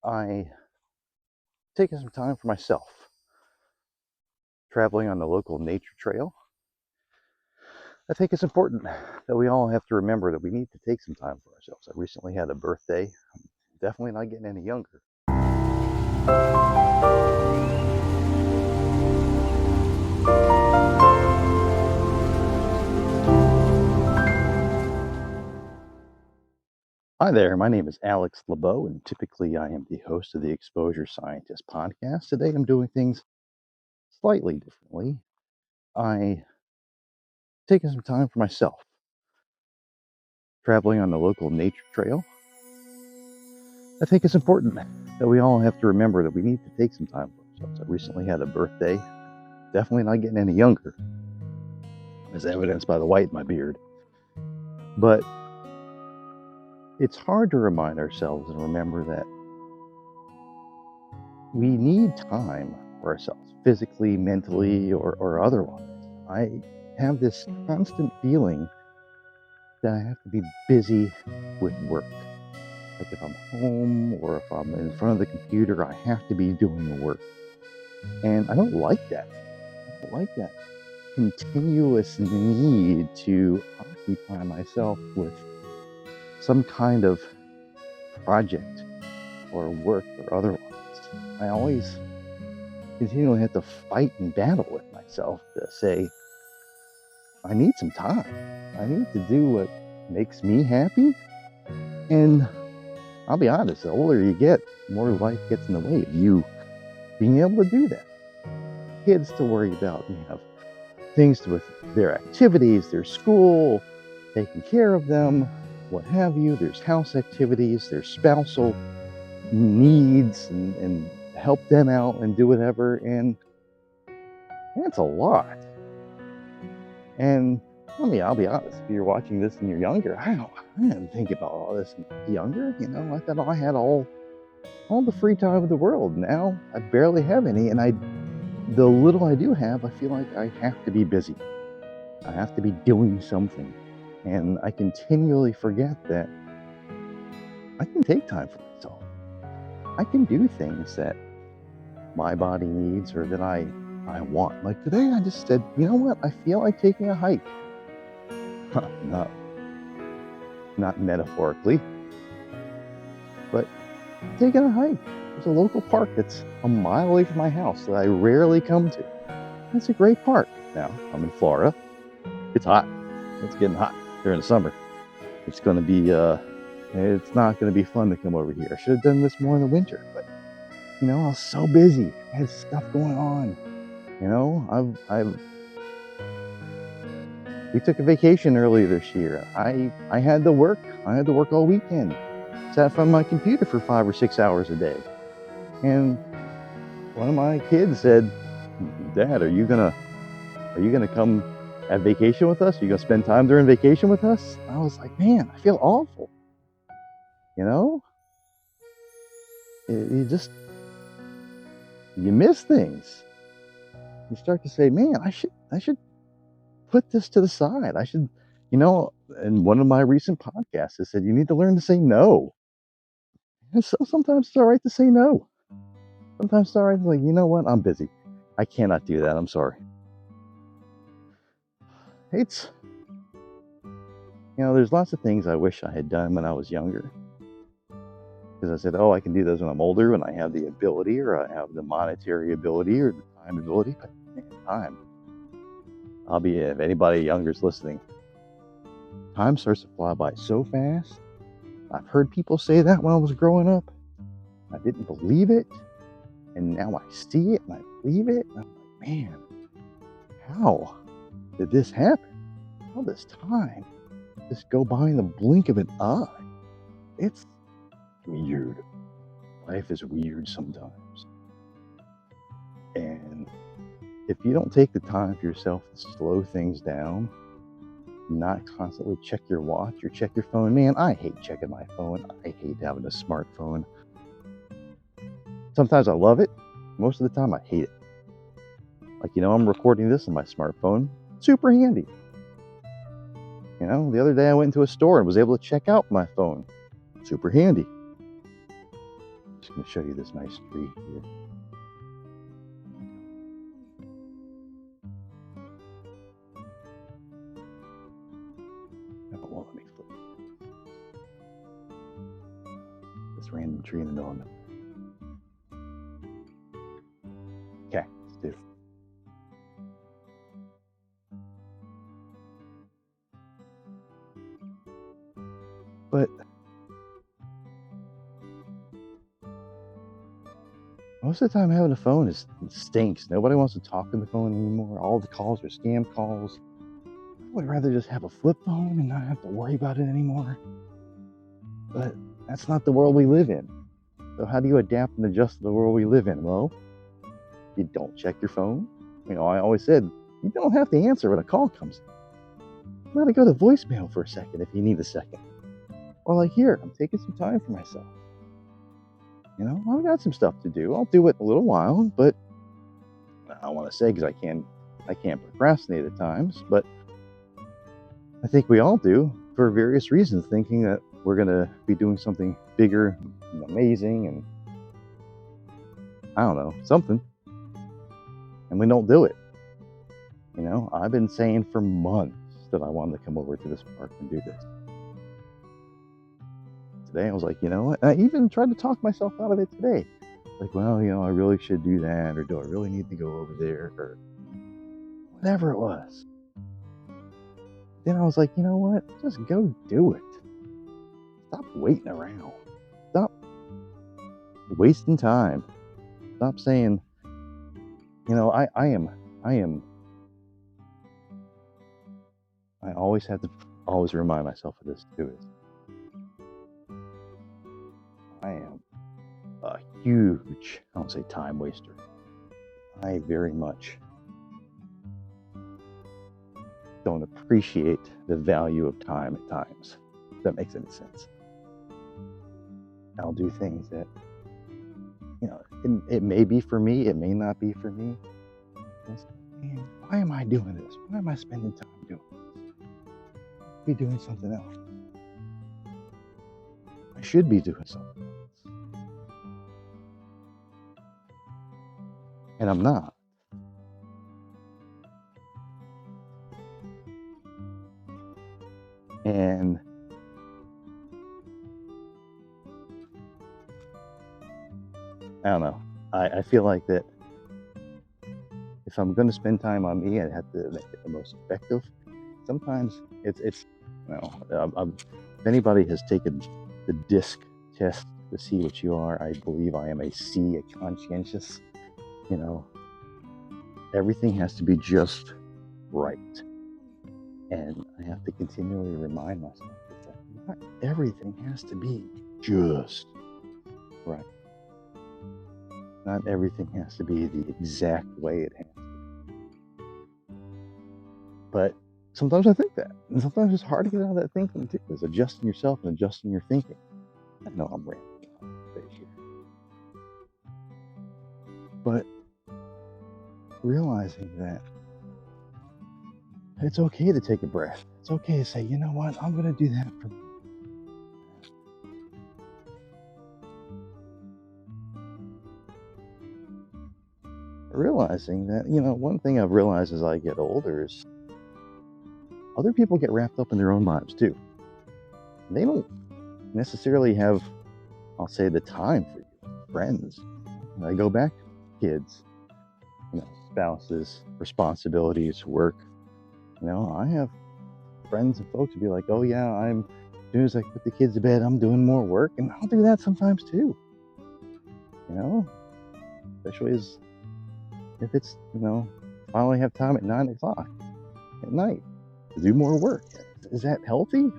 I taking some time for myself, traveling on the local nature trail. I think it's important that we all have to remember that we need to take some time for ourselves. I recently had a birthday. I'm definitely not getting any younger. Hi there, my name is Alex LeBeau, and typically I am the host of the Exposure Scientist podcast. Today I'm doing things slightly differently. I taking some time for myself, traveling on the local nature trail. I think it's important that we all have to remember that we need to take some time for ourselves. I recently had a birthday. Definitely not getting any younger, as evidenced by the white in my beard. But it's hard to remind ourselves and remember that we need time for ourselves, physically, mentally, or otherwise. I have this constant feeling that I have to be busy with work. Like if I'm home or if I'm in front of the computer, I have to be doing the work. And I don't like that. I don't like that continuous need to occupy myself with some kind of project or work or otherwise. I always continually have to fight and battle with myself to say, I need some time. I need to do what makes me happy. And I'll be honest, the older you get, the more life gets in the way of you being able to do that. Kids to worry about, you have things with their activities, their school, taking care of them, what have you. There's house activities, there's spousal needs, and help them out and do whatever. And that's a lot. And I'll be honest, if you're watching this and you're younger, I didn't think about all this younger. I thought I had all the free time in the world. Now I barely have any, and the little I do have, I feel like I have to be busy. I have to be doing something. And I continually forget that I can take time for myself. I can do things that my body needs or that I want. Like today, I just said, you know what? I feel like taking a hike. No, not metaphorically, but taking a hike. There's a local park that's a mile away from my house that I rarely come to. It's a great park. Now, I'm in Florida. It's hot. It's getting hot during the summer. It's going to be, it's not going to be fun to come over here. I should have done this more in the winter, but, I was so busy. I had stuff going on. We took a vacation earlier this year. I had to work. I had to work all weekend. Sat in front of my computer for 5 or 6 hours a day. And one of my kids said, Dad, are you gonna come have vacation with us? Are you gonna spend time during vacation with us? I was like, man, I feel awful. You miss things. You start to say, man, I should put this to the side. I should, in one of my recent podcasts, I said, you need to learn to say no. And so sometimes it's all right to say no. Sometimes it's all right to like, you know what? I'm busy. I cannot do that. I'm sorry. It's, there's lots of things I wish I had done when I was younger. Because I said, oh, I can do those when I'm older, when I have the ability, or I have the monetary ability, or the time ability. But man, time. If anybody younger is listening, time starts to fly by so fast. I've heard people say that when I was growing up. I didn't believe it. And now I see it and I believe it. And I'm like, man, how did this happen? How does time just go by in the blink of an eye? It's weird. Life is weird sometimes. And if you don't take the time for yourself to slow things down, not constantly check your watch or check your phone. Man, I hate checking my phone. I hate having a smartphone. Sometimes I love it. Most of the time I hate it. Like, I'm recording this on my smartphone. Super handy. The other day I went into a store and was able to check out my phone. Super handy. going to show you this nice tree here. Oh, well, let me flip this random tree in the middle of it. Okay, let's do it. But most of the time having a phone it stinks. Nobody wants to talk on the phone anymore. All the calls are scam calls. I would rather just have a flip phone and not have to worry about it anymore. But that's not the world we live in. So how do you adapt and adjust to the world we live in? Well, you don't check your phone. I always said, you don't have to answer when a call comes in. Let it go to voicemail for a second if you need a second. Or like, here, I'm taking some time for myself. I've got some stuff to do. I'll do it in a little while, but I don't want to say because I can't procrastinate at times, but I think we all do for various reasons, thinking that we're going to be doing something bigger and amazing and I don't know, something. And we don't do it. I've been saying for months that I wanted to come over to this park and do this. Today I was like, you know what? I even tried to talk myself out of it today. Like, well, I really should do that, or do I really need to go over there, or whatever it was. Then I was like, you know what? Just go do it. Stop waiting around. Stop wasting time. Stop saying, I always have to remind myself of this too. I am a huge, I don't say time waster. I very much don't appreciate the value of time at times, if that makes any sense. I'll do things that, it may be for me, it may not be for me. Man, why am I doing this? Why am I spending time doing this? I should be doing something else. I should be doing something else. And I'm not. And I don't know. I feel like that if I'm going to spend time on me, I have to make it the most effective. Sometimes it's if anybody has taken the DISC test to see what you are, I believe I am a C, a conscientious. Everything has to be just right. And I have to continually remind myself that not everything has to be just right. Not everything has to be the exact way it has to be. But sometimes I think that. And sometimes it's hard to get out of that thinking too. It's adjusting yourself and adjusting your thinking. I know I'm rambling on a bit here. But realizing that it's okay to take a breath. It's okay to say, you know what, I'm going to do that for realizing that, one thing I've realized as I get older is other people get wrapped up in their own lives too. They don't necessarily have, I'll say, the time for you, friends. I go back, kids, spouses, responsibilities, work. I have friends and folks who be like, oh yeah, as soon as I put the kids to bed, I'm doing more work, and I'll do that sometimes too. Especially if it's, I only have time at 9 o'clock at night to do more work. Is that healthy?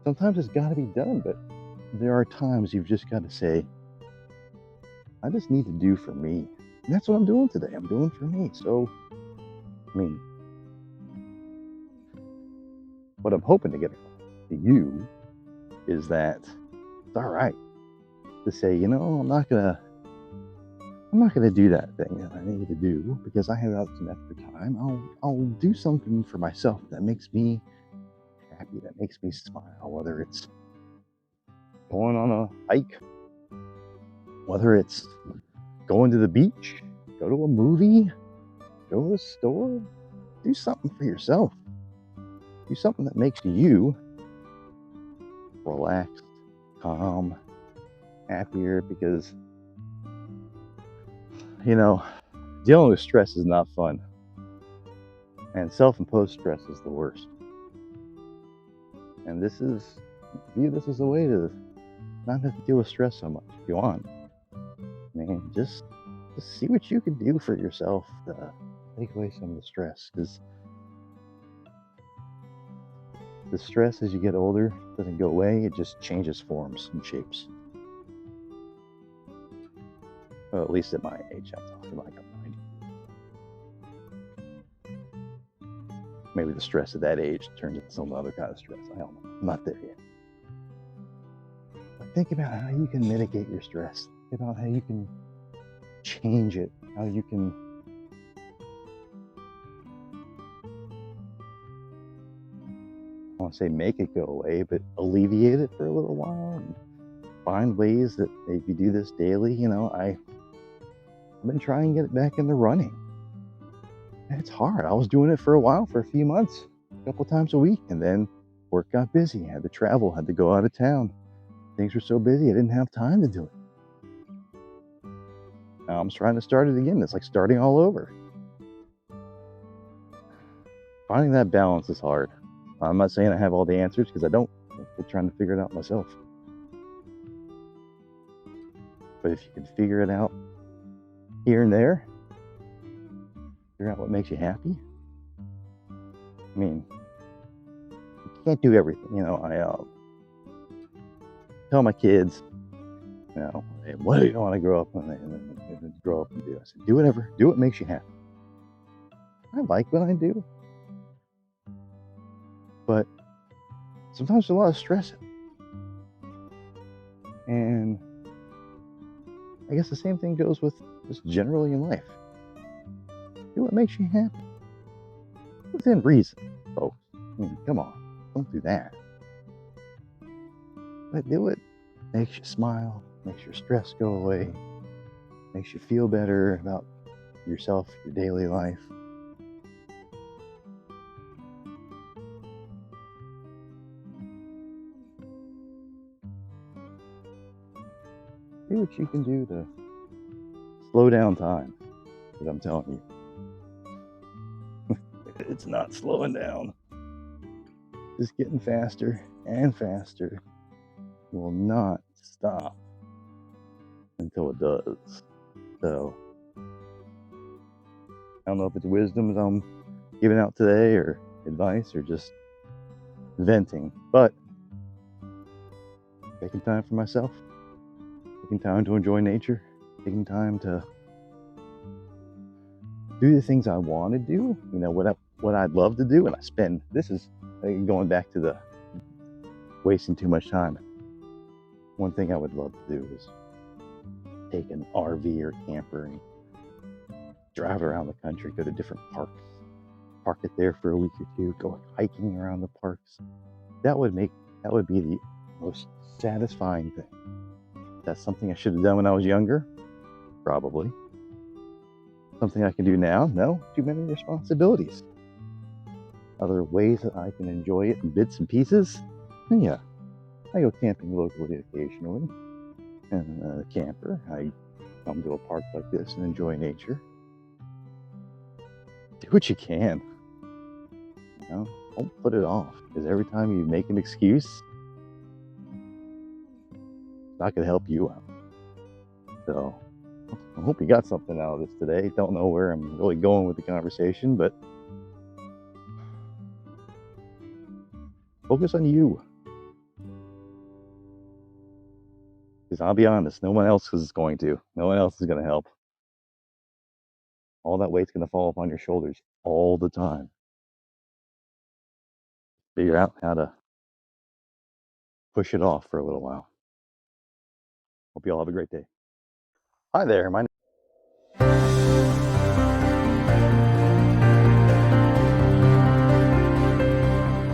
Sometimes it's got to be done, but there are times you've just got to say, I just need to do for me. And that's what I'm doing today. I'm doing for me. So, what I'm hoping to get across to you is that it's all right to say, I'm not gonna do that thing that I need to do because I have some extra time. I'll do something for myself that makes me happy, that makes me smile, whether it's going on a hike, Whether it's going to the beach, go to a movie, go to the store, do something for yourself. Do something that makes you relaxed, calm, happier, because, you know, dealing with stress is not fun. And self-imposed stress is the worst. And view this as a way to not have to deal with stress so much if you want. Man, just see what you can do for yourself to take away some of the stress, because the stress as you get older doesn't go away, it just changes forms and shapes. Well, at least at my age, I'm talking like I'm 90. Maybe the stress at that age turns into some other kind of stress. I don't know. I'm not there yet. But think about how you can mitigate your stress. Think about how you can change it, how you can I want to say make it go away, but alleviate it for a little while and find ways that if you do this daily, I've been trying to get it back in the running. And it's hard. I was doing it for a while, for a few months, a couple times a week, and then work got busy. I had to travel, had to go out of town. Things were so busy, I didn't have time to do it. Now I'm trying to start it again. It's like starting all over. Finding that balance is hard. I'm not saying I have all the answers, because I don't. I'm still trying to figure it out myself. But if you can figure it out here and there, figure out what makes you happy. I mean, you can't do everything. I tell my kids, hey, what do you want to grow up and grow up and do? I said, do whatever. Do what makes you happy. I like what I do, but sometimes there's a lot of stress. And I guess the same thing goes with just generally in life. Do what makes you happy. Within reason, folks. I mean, come on. Don't do that. But do it. Makes you smile, makes your stress go away, makes you feel better about yourself, your daily life. See what you can do to slow down time, because I'm telling you, it's not slowing down. Just getting faster and faster. Will not stop until it does. So, I don't know if it's wisdom that I'm giving out today, or advice, or just venting, but taking time for myself, taking time to enjoy nature, taking time to do the things I want to do, what I'd love to do, and this is going back to the wasting too much time. One thing I would love to do is take an RV or camper and drive around the country, go to different parks, park it there for a week or two, go hiking around the parks. That would be the most satisfying thing. That's something I should have done when I was younger, probably. Something I can do now? No, too many responsibilities. Other ways that I can enjoy it in bits and pieces? Yeah, I go camping locally occasionally, and a camper. I come to a park like this and enjoy nature. Do what you can. Don't put it off, because every time you make an excuse, it's not going to help you out. So, I hope you got something out of this today. Don't know where I'm really going with the conversation, but focus on you. Because I'll be honest, no one else is going to. No one else is going to help. All that weight's going to fall upon your shoulders all the time. Figure out how to push it off for a little while. Hope you all have a great day. Hi there. My